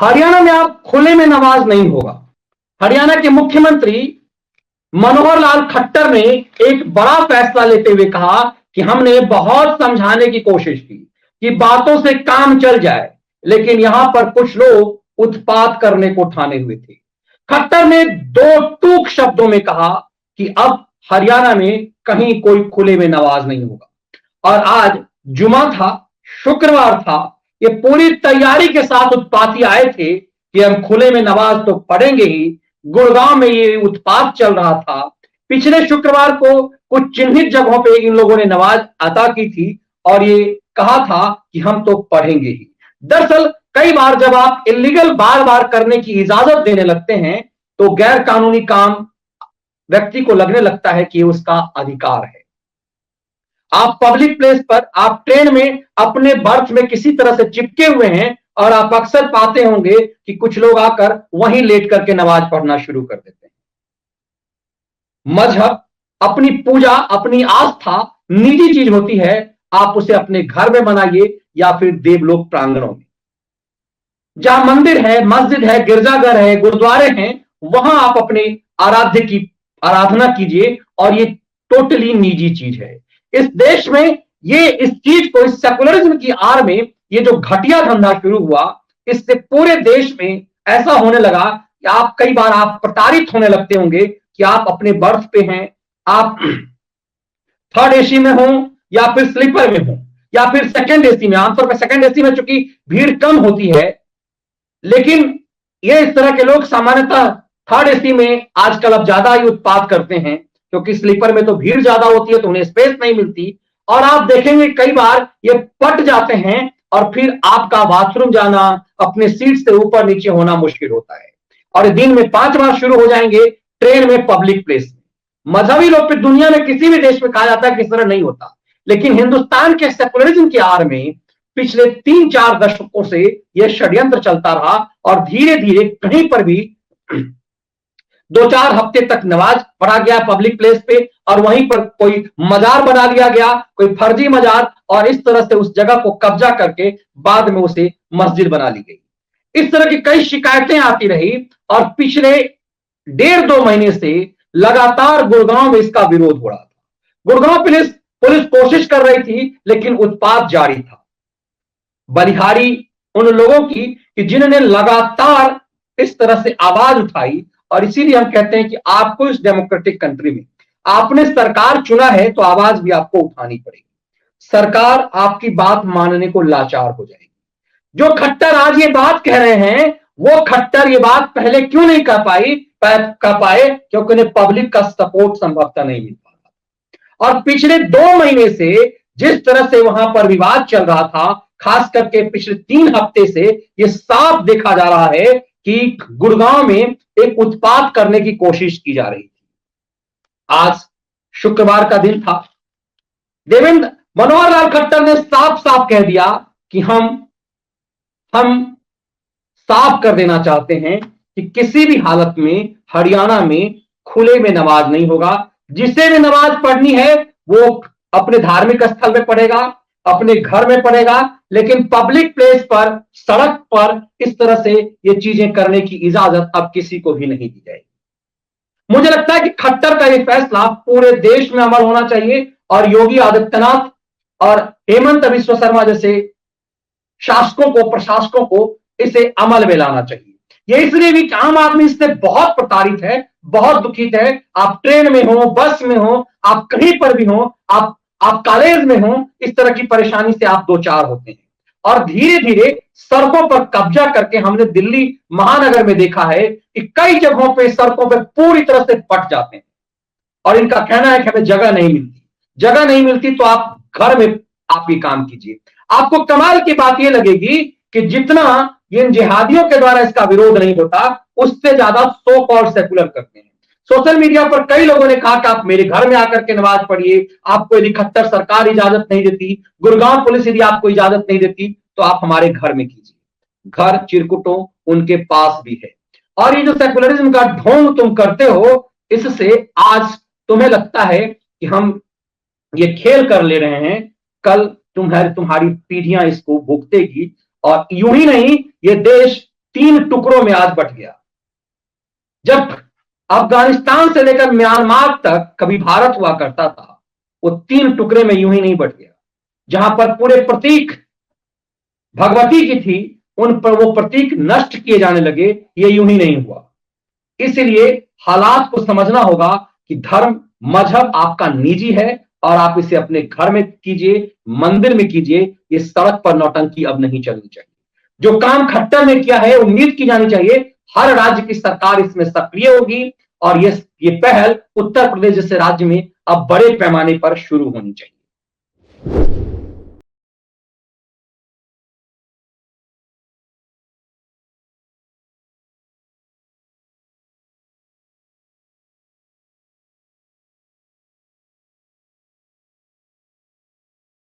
हरियाणा में आप खुले में नमाज नहीं होगा। हरियाणा के मुख्यमंत्री मनोहर लाल खट्टर ने एक बड़ा फैसला लेते हुए कहा कि हमने बहुत समझाने की कोशिश की कि बातों से काम चल जाए, लेकिन यहां पर कुछ लोग उत्पात करने को ठाने हुए थे। खट्टर ने दो टूक शब्दों में कहा कि अब हरियाणा में कहीं कोई खुले में नमाज नहीं होगा। और आज जुमा था, शुक्रवार था, ये पूरी तैयारी के साथ उत्पाती आए थे कि हम खुले में नमाज तो पढ़ेंगे ही। गुड़गांव में ये उत्पात चल रहा था। पिछले शुक्रवार को कुछ चिन्हित जगहों पे इन लोगों ने नमाज अदा की थी और ये कहा था कि हम तो पढ़ेंगे ही। दरअसल कई बार जब आप इलीगल बार बार करने की इजाजत देने लगते हैं तो गैर कानूनी काम व्यक्ति को लगने लगता है कि उसका अधिकार है। आप पब्लिक प्लेस पर, आप ट्रेन में अपने बर्थ में किसी तरह से चिपके हुए हैं और आप अक्सर पाते होंगे कि कुछ लोग आकर वहीं लेट करके नमाज पढ़ना शुरू कर देते हैं। मजहब, अपनी पूजा, अपनी आस्था निजी चीज होती है। आप उसे अपने घर में मनाइए या फिर देवलोक प्रांगणों में। जहां मंदिर है, मस्जिद है, गिरजाघर है, गुरुद्वारे हैं, वहां आप अपने आराध्य की आराधना कीजिए और ये टोटली निजी चीज है। इस देश में ये इस चीज को, इस सेकुलरिज्म की आड़ में ये जो घटिया धंधा शुरू हुआ, इससे पूरे देश में ऐसा होने लगा कि आप कई बार आप प्रताड़ित होने लगते होंगे कि आप अपने बर्थ पे हैं, आप थर्ड एसी में हो या फिर स्लीपर में हो या फिर सेकंड एसी में। आमतौर पर सेकंड एसी में चूंकि भीड़ कम होती है, लेकिन ये इस तरह के लोग सामान्यतः थर्ड एसी में आजकल अब ज्यादा ही उत्पात करते हैं, क्योंकि स्लीपर में तो भीड़ ज्यादा होती है तो उन्हें स्पेस नहीं मिलती। और आप देखेंगे कई बार ये पट जाते हैं और फिर आपका बाथरूम जाना, अपने सीट से ऊपर नीचे होना मुश्किल होता है। और दिन में 5 बार शुरू हो जाएंगे ट्रेन में, पब्लिक प्लेस में। मजहबी लोग पे दुनिया में किसी भी देश में कहा जाता है कि इस तरह नहीं होता, लेकिन हिंदुस्तान के सेकुलरिज्म की आड़ में पिछले 3-4 दशकों से यह षड्यंत्र चलता रहा और धीरे धीरे कहीं पर भी 2-4 हफ्ते तक नमाज पढ़ा गया पब्लिक प्लेस पे और वहीं पर कोई मजार बना लिया गया, कोई फर्जी मजार, और इस तरह से उस जगह को कब्जा करके बाद में उसे मस्जिद बना ली गई। इस तरह की कई शिकायतें आती रही और पिछले 1.5-2 महीने से लगातार गुड़गांव में इसका विरोध हो रहा था। गुड़गांव पुलिस कोशिश कर रही थी, लेकिन उत्पात जारी था। बलिहारी उन लोगों की कि जिन्होंने लगातार इस तरह से आवाज उठाई, और इसीलिए हम कहते हैं कि आपको इस डेमोक्रेटिक कंट्री में आपने सरकार चुना है तो आवाज भी आपको उठानी पड़ेगी। सरकार आपकी बात मानने को लाचार हो जाएगी। जो खट्टर आज ये बात कह रहे हैं, वो खट्टर ये बात पहले क्यों नहीं कर पाए, क्योंकि उन्हें पब्लिक का सपोर्ट संभवतः नहीं मिल पा रहा। और पिछले 2 महीने से जिस तरह से वहां पर विवाद चल रहा था, खास करके पिछले 3 हफ्ते से ये साफ देखा जा रहा है कि गुड़गांव में एक उत्पात करने की कोशिश की जा रही थी। आज शुक्रवार का दिन था। देवेंद्र मनोहर लाल खट्टर ने साफ साफ कह दिया कि हम साफ कर देना चाहते हैं कि किसी भी हालत में हरियाणा में खुले में नमाज नहीं होगा। जिसे भी नमाज पढ़नी है वो अपने धार्मिक स्थल में पढ़ेगा, अपने घर में पढ़ेगा, लेकिन पब्लिक प्लेस पर, सड़क पर इस तरह से ये चीजें करने की इजाजत अब किसी को भी नहीं दी जाएगी। मुझे लगता है कि खट्टर का ये फैसला पूरे देश में अमल होना चाहिए और योगी आदित्यनाथ और हेमंत बिस्वा शर्मा जैसे शासकों को, प्रशासकों को इसे अमल में लाना चाहिए। ये इसलिए भी कि आम आदमी इससे बहुत प्रताड़ित है, बहुत दुखित है। आप ट्रेन में हो, बस में हो, आप कहीं पर भी हो, आप कॉलेज में हो, इस तरह की परेशानी से आप 2-4 होते हैं। और धीरे धीरे सड़कों पर कब्जा करके हमने दिल्ली महानगर में देखा है कि कई जगहों पे सड़कों पे पूरी तरह से पट जाते हैं और इनका कहना है कि हमें जगह नहीं मिलती। जगह नहीं मिलती तो आप घर में आप ये काम कीजिए। आपको कमाल की बात यह लगेगी कि जितना इन जिहादियों के द्वारा इसका विरोध नहीं होता, उससे ज्यादा सो कॉल्ड सेकुलर करते हैं। सोशल मीडिया पर कई लोगों ने कहा कि आप मेरे घर में आकर के नमाज पढ़िए, आपको यदि खट्टर सरकार इजाजत नहीं देती, गुड़गांव पुलिस यदि आपको इजाजत नहीं देती, तो आप हमारे घर में कीजिए। घर चिरकुटों उनके पास भी है। और ये जो सेकुलरिज्म का ढोंग तुम करते हो, इससे आज तुम्हें लगता है कि हम ये खेल कर ले रहे हैं, कल तुम्हारी पीढ़ियां इसको भुगतेगी। और यूं ही नहीं, ये देश 3 टुकड़ों में आज बट गया। जब अफगानिस्तान से लेकर म्यांमार तक कभी भारत हुआ करता था, वो 3 टुकड़े में यूं ही नहीं बट गया। जहां पर पूरे प्रतीक भगवती की थी, उन पर वो प्रतीक नष्ट किए जाने लगे, ये यूं ही नहीं हुआ। इसलिए हालात को समझना होगा कि धर्म मजहब आपका निजी है और आप इसे अपने घर में कीजिए, मंदिर में कीजिए। इस सड़क पर नौटंकी अब नहीं चलनी चाहिए। जो काम खट्टर ने किया है, उम्मीद की जानी चाहिए हर राज्य की सरकार इसमें सक्रिय होगी और ये पहल उत्तर प्रदेश जैसे राज्य में अब बड़े पैमाने पर शुरू होनी चाहिए।